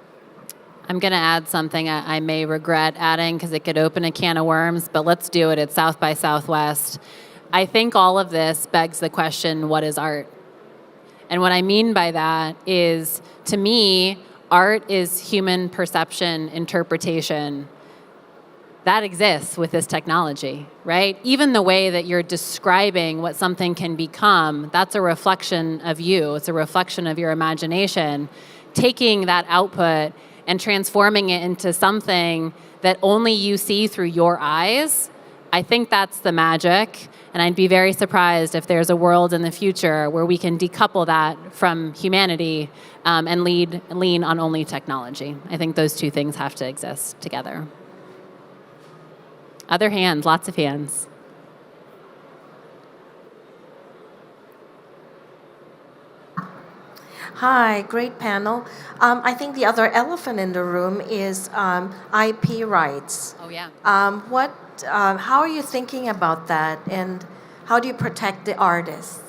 I'm going to add something I may regret adding because it could open a can of worms, but let's do it. It's South by Southwest. I think all of this begs the question, what is art? And what I mean by that is, to me, art is human perception, interpretation. That exists with this technology, right? Even the way that you're describing what something can become, that's a reflection of you. It's a reflection of your imagination. Taking that output and transforming it into something that only you see through your eyes, I think that's the magic. And I'd be very surprised if there's a world in the future where we can decouple that from humanity and lean on only technology. I think those two things have to exist together. Other hands, lots of hands. Hi, great panel. I think the other elephant in the room is IP rights. Oh, yeah. How are you thinking about that, and how do you protect the artists?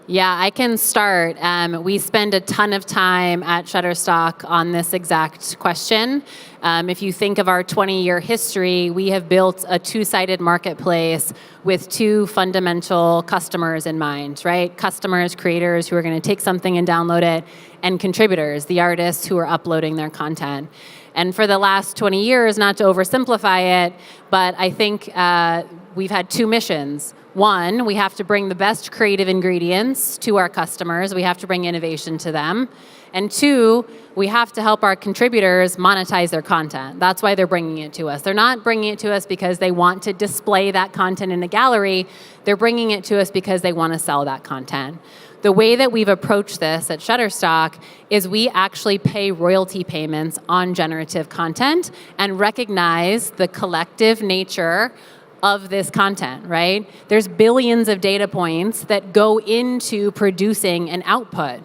Yeah, I can start. We spend a ton of time at Shutterstock on this exact question. If you think of our 20-year history, we have built a two-sided marketplace with two fundamental customers in mind, right? Customers, creators who are going to take something and download it, and contributors, the artists who are uploading their content. And for the last 20 years, not to oversimplify it, but I think we've had two missions. One, we have to bring the best creative ingredients to our customers. We have to bring innovation to them. And two, we have to help our contributors monetize their content. That's why they're bringing it to us. They're not bringing it to us because they want to display that content in a gallery. They're bringing it to us because they want to sell that content. The way that we've approached this at Shutterstock is we actually pay royalty payments on generative content and recognize the collective nature of this content, right? There's billions of data points that go into producing an output.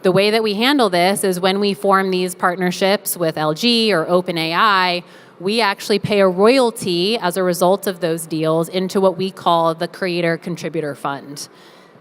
The way that we handle this is when we form these partnerships with LG or OpenAI, we actually pay a royalty as a result of those deals into what we call the Creator Contributor Fund.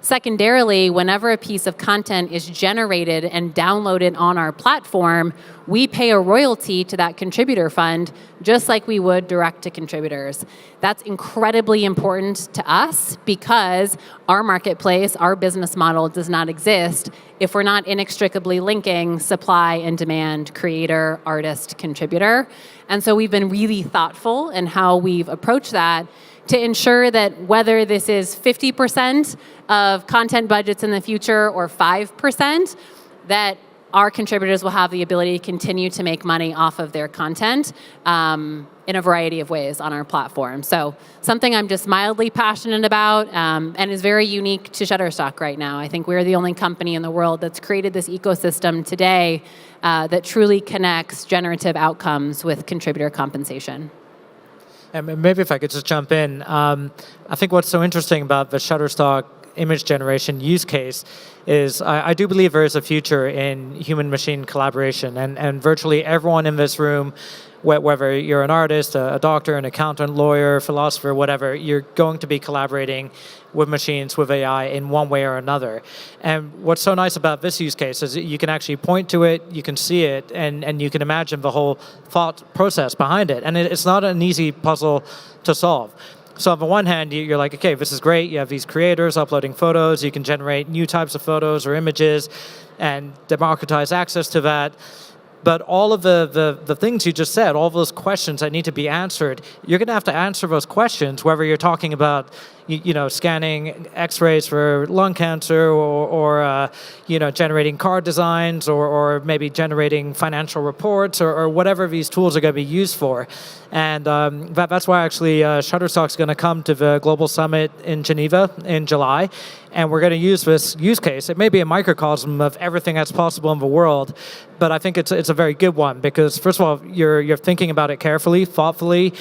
Secondarily, whenever a piece of content is generated and downloaded on our platform, we pay a royalty to that contributor fund just like we would direct to contributors. That's incredibly important to us because our marketplace, our business model does not exist if we're not inextricably linking supply and demand, creator, artist, contributor. And so we've been really thoughtful in how we've approached that to ensure that whether this is 50% of content budgets in the future or 5%, that our contributors will have the ability to continue to make money off of their content in a variety of ways on our platform. So something I'm just mildly passionate about and is very unique to Shutterstock right now. I think we're the only company in the world that's created this ecosystem today that truly connects generative outcomes with contributor compensation. And maybe if I could just jump in, I think what's so interesting about the Shutterstock image generation use case is I do believe there is a future in human-machine collaboration, and virtually everyone in this room, whether you're an artist, a doctor, an accountant, lawyer, philosopher, whatever, you're going to be collaborating with machines, with AI in one way or another. And what's so nice about this use case is that you can actually point to it, you can see it, and you can imagine the whole thought process behind it. And it's not an easy puzzle to solve. So on the one hand, you're like, okay, this is great. You have these creators uploading photos. You can generate new types of photos or images and democratize access to that. But all of the things you just said, all of those questions that need to be answered, you're going to have to answer those questions, whether you're talking about, scanning X-rays for lung cancer, or generating car designs, or maybe generating financial reports, or whatever these tools are going to be used for. And that's why actually Shutterstock's going to come to the Global Summit in Geneva in July, and we're going to use this use case. It may be a microcosm of everything that's possible in the world, but I think it's a very good one because, first of all, you're thinking about it carefully, thoughtfully.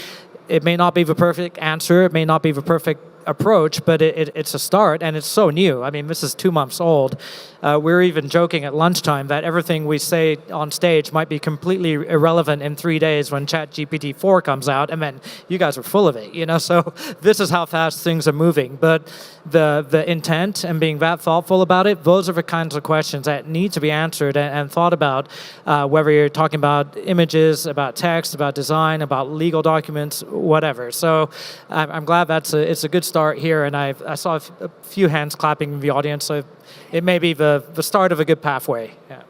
It may not be the perfect answer, it may not be the perfect approach, but it's a start, and it's so new. I mean, this is 2 months old. We're even joking at lunchtime that everything we say on stage might be completely irrelevant in 3 days when ChatGPT 4 comes out, and then you guys are full of it, So this is how fast things are moving. But the intent and being that thoughtful about it, those are the kinds of questions that need to be answered and thought about, whether you're talking about images, about text, about design, about legal documents, whatever. So I'm glad it's a good start here, and I saw a few hands clapping in the audience, so it may be the start of a good pathway. Yeah.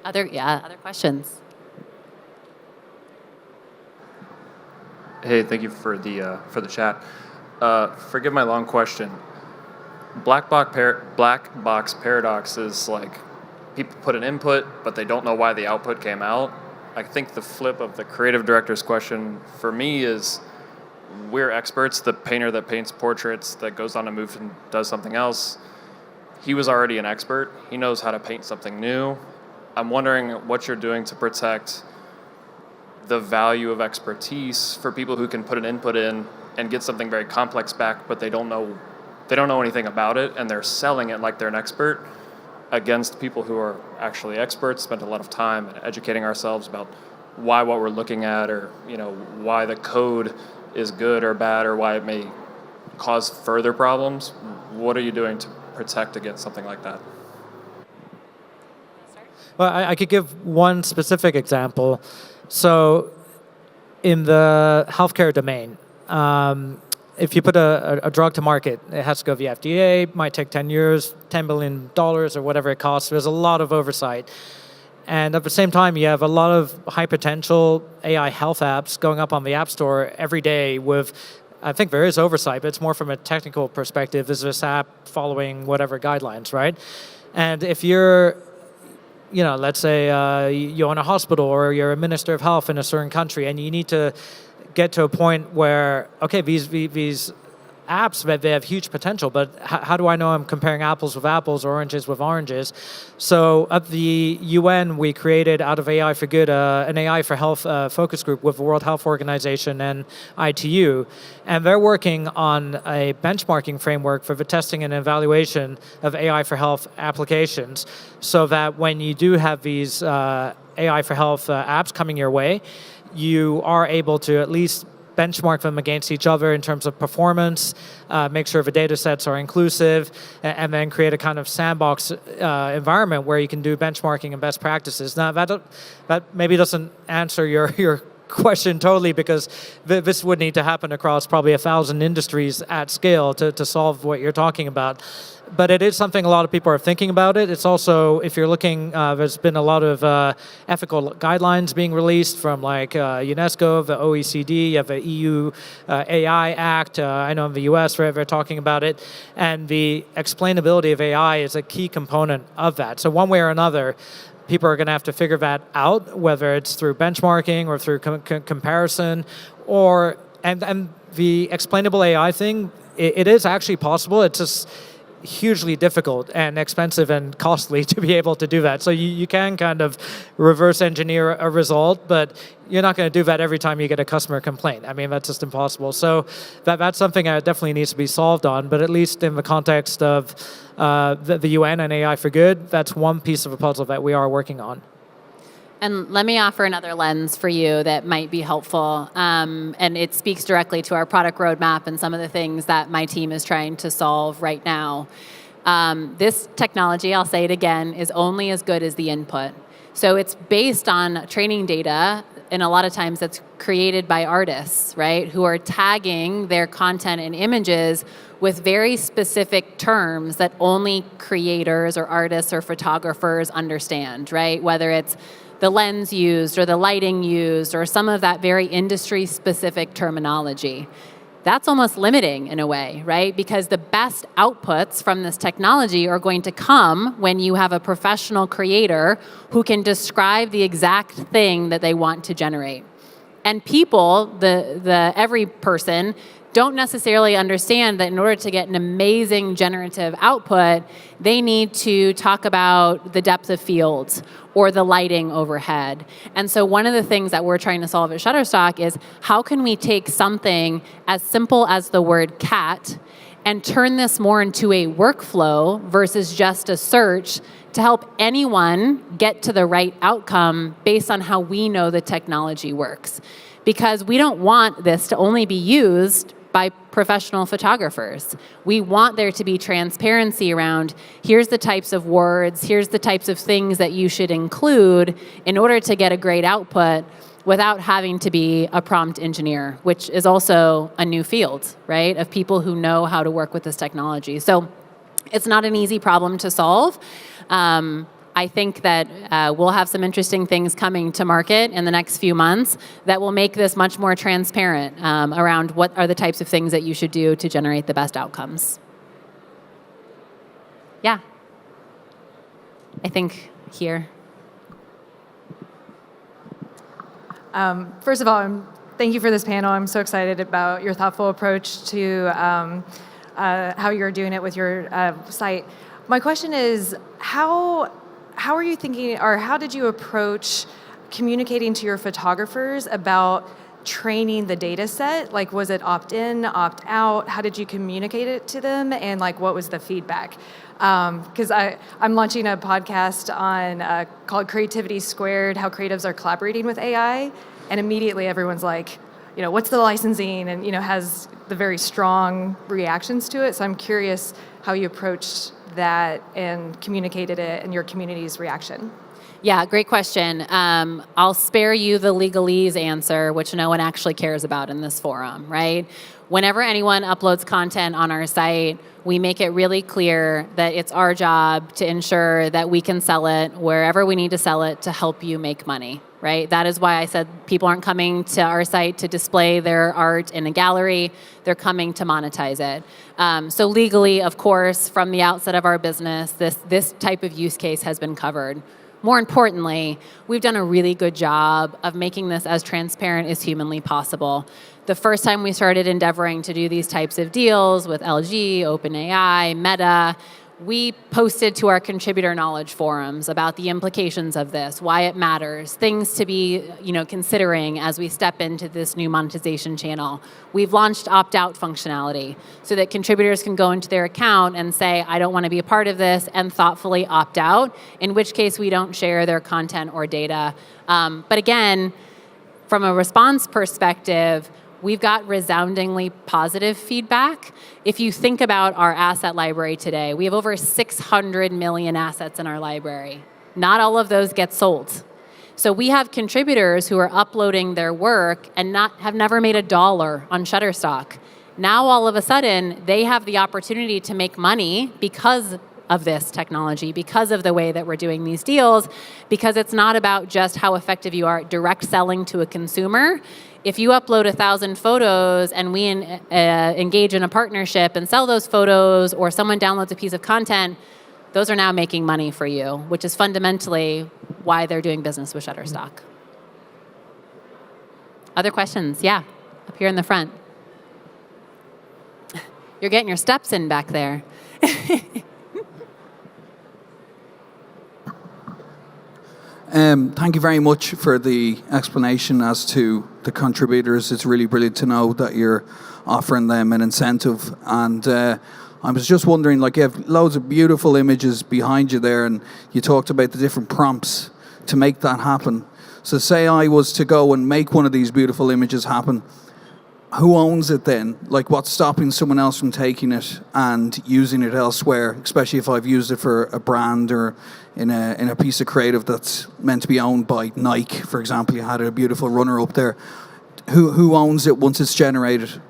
Other questions? Hey, thank you for the chat. Forgive my long question. Black box paradox is like people put an input, but they don't know why the output came out. I think the flip of the creative director's question for me is, we're experts. The painter that paints portraits that goes on a move and does something else, he was already an expert. He knows how to paint something new. I'm wondering what you're doing to protect the value of expertise for people who can put an input in and get something very complex back, but they don't know anything about it, and they're selling it like they're an expert against people who are actually experts, spent a lot of time educating ourselves about why what we're looking at, or why the code is good or bad, or why it may cause further problems. What are you doing to protect against something like that? Well, I could give one specific example. So in the healthcare domain, if you put a drug to market, it has to go via FDA, might take 10 years, $10 billion, or whatever it costs. There's a lot of oversight. And at the same time, you have a lot of high potential AI health apps going up on the App Store every day with, I think there is oversight, but it's more from a technical perspective. Is this app following whatever guidelines, right? And if you're, let's say you own a hospital or you're a minister of health in a certain country, and you need to get to a point where, okay, these apps, they have huge potential, but how do I know I'm comparing apples with apples, oranges with oranges? So at the UN, we created, out of AI for Good, an AI for Health focus group with the World Health Organization and ITU, and they're working on a benchmarking framework for the testing and evaluation of AI for Health applications, so that when you do have these AI for Health apps coming your way, you are able to at least benchmark them against each other in terms of performance, make sure the data sets are inclusive, and then create a kind of sandbox environment where you can do benchmarking and best practices. Now, that maybe doesn't answer your question totally, because this would need to happen across probably 1,000 industries at scale to solve what you're talking about. But it is something a lot of people are thinking about it. It's also, if you're looking, there's been a lot of ethical guidelines being released from like UNESCO, the OECD, you have the EU AI Act. I know in the US they're talking about it. And the explainability of AI is a key component of that. So one way or another, people are going to have to figure that out, whether it's through benchmarking or through comparison, and the explainable AI thing, it is actually possible. It's just hugely difficult and expensive and costly to be able to do that. So you can kind of reverse engineer a result, but you're not going to do that every time you get a customer complaint. I mean, that's just impossible. So that's something that definitely needs to be solved on, but at least in the context of the UN and AI for Good, that's one piece of a puzzle that we are working on. And let me offer another lens for you that might be helpful. And it speaks directly to our product roadmap and some of the things that my team is trying to solve right now. This technology, I'll say it again, is only as good as the input. So it's based on training data, and a lot of times that's created by artists, right, who are tagging their content and images with very specific terms that only creators or artists or photographers understand, right? Whether it's the lens used or the lighting used or some of that very industry-specific terminology. that's almost limiting in a way, right? Because the best outputs from this technology are going to come when you have a professional creator who can describe the exact thing that they want to generate. And people, the every person, don't necessarily understand that in order to get an amazing generative output, they need to talk about the depth of fields or the lighting overhead. And so one of the things that we're trying to solve at Shutterstock is how can we take something as simple as the word cat and turn this more into a workflow versus just a search to help anyone get to the right outcome based on how we know the technology works. Because we don't want this to only be used by professional photographers. We want there to be transparency around, here's the types of words, here's the types of things that you should include in order to get a great output without having to be a prompt engineer, which is also a new field, right, of people who know how to work with this technology. So it's not an easy problem to solve. I think that we'll have some interesting things coming to market in the next few months that will make this much more transparent around what are the types of things that you should do to generate the best outcomes. Yeah. I think here. First of all, thank you for this panel. I'm so excited about your thoughtful approach to how you're doing it with your site. My question is, how are you thinking, or how did you approach communicating to your photographers about training the data set? Like, was it opt-in, opt-out? How did you communicate it to them? And like, what was the feedback? Because I'm launching a podcast on called Creativity Squared, how creatives are collaborating with AI. And immediately everyone's like, what's the licensing? And, has the very strong reactions to it. So I'm curious how you approached that and communicated it and your community's reaction. Yeah, great question. I'll spare you the legalese answer, which no one actually cares about in this forum, right? Whenever anyone uploads content on our site, we make it really clear that it's our job to ensure that we can sell it wherever we need to sell it to help you make money, right? That is why I said people aren't coming to our site to display their art in a gallery. They're coming to monetize it. So legally, of course, from the outset of our business, this type of use case has been covered. More importantly, we've done a really good job of making this as transparent as humanly possible. The first time we started endeavoring to do these types of deals with LG, OpenAI, Meta, we posted to our contributor knowledge forums about the implications of this, why it matters, things to be, considering as we step into this new monetization channel. We've launched opt-out functionality so that contributors can go into their account and say, I don't want to be a part of this, and thoughtfully opt out, in which case we don't share their content or data. But again, from a response perspective, we've got resoundingly positive feedback. If you think about our asset library today, we have over 600 million assets in our library. Not all of those get sold. So we have contributors who are uploading their work and have never made $1 on Shutterstock. Now all of a sudden, they have the opportunity to make money because of this technology, because of the way that we're doing these deals, because it's not about just how effective you are at direct selling to a consumer. If you upload 1,000 photos and we engage in a partnership and sell those photos, or someone downloads a piece of content, those are now making money for you, which is fundamentally why they're doing business with Shutterstock. Other questions? Yeah, up here in the front. You're getting your steps in back there. Thank you very much for the explanation as to the contributors. It's really brilliant to know that you're offering them an incentive. And I was just wondering, you have loads of beautiful images behind you there, and you talked about the different prompts to make that happen. So say I was to go and make one of these beautiful images happen. Who owns it then? What's stopping someone else from taking it and using it elsewhere, especially if I've used it for a brand or in a piece of creative that's meant to be owned by Nike, for example. You had a beautiful runner up there. Who owns it once it's generated?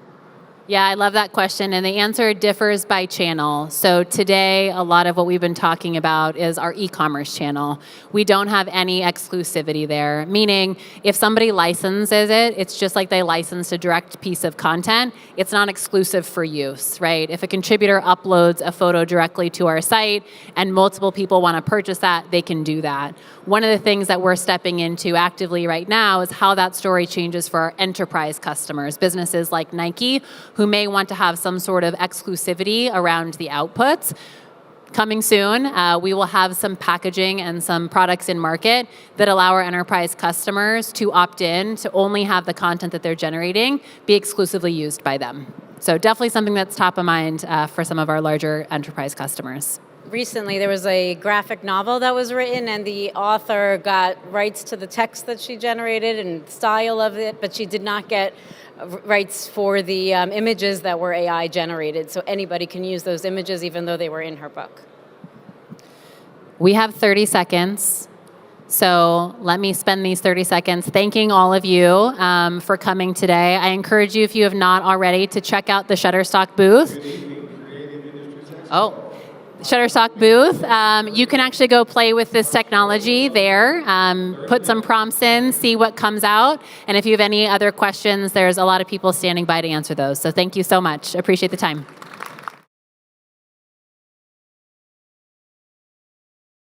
Yeah, I love that question, and the answer differs by channel. So today, a lot of what we've been talking about is our e-commerce channel. We don't have any exclusivity there, meaning if somebody licenses it, it's just like they licensed a direct piece of content. It's not exclusive for use, right? If a contributor uploads a photo directly to our site and multiple people want to purchase that, they can do that. One of the things that we're stepping into actively right now is how that story changes for our enterprise customers, businesses like Nike, who may want to have some sort of exclusivity around the outputs. Coming soon, we will have some packaging and some products in market that allow our enterprise customers to opt in to only have the content that they're generating be exclusively used by them. So definitely something that's top of mind for some of our larger enterprise customers. Recently, there was a graphic novel that was written, and the author got rights to the text that she generated and style of it, but she did not get rights for the images that were AI generated. So anybody can use those images even though they were in her book. We have 30 seconds. So let me spend these 30 seconds thanking all of you for coming today. I encourage you, if you have not already, to check out the Shutterstock booth. Shutterstock booth. You can actually go play with this technology there, put some prompts in, see what comes out. And if you have any other questions, there's a lot of people standing by to answer those. So thank you so much. Appreciate the time.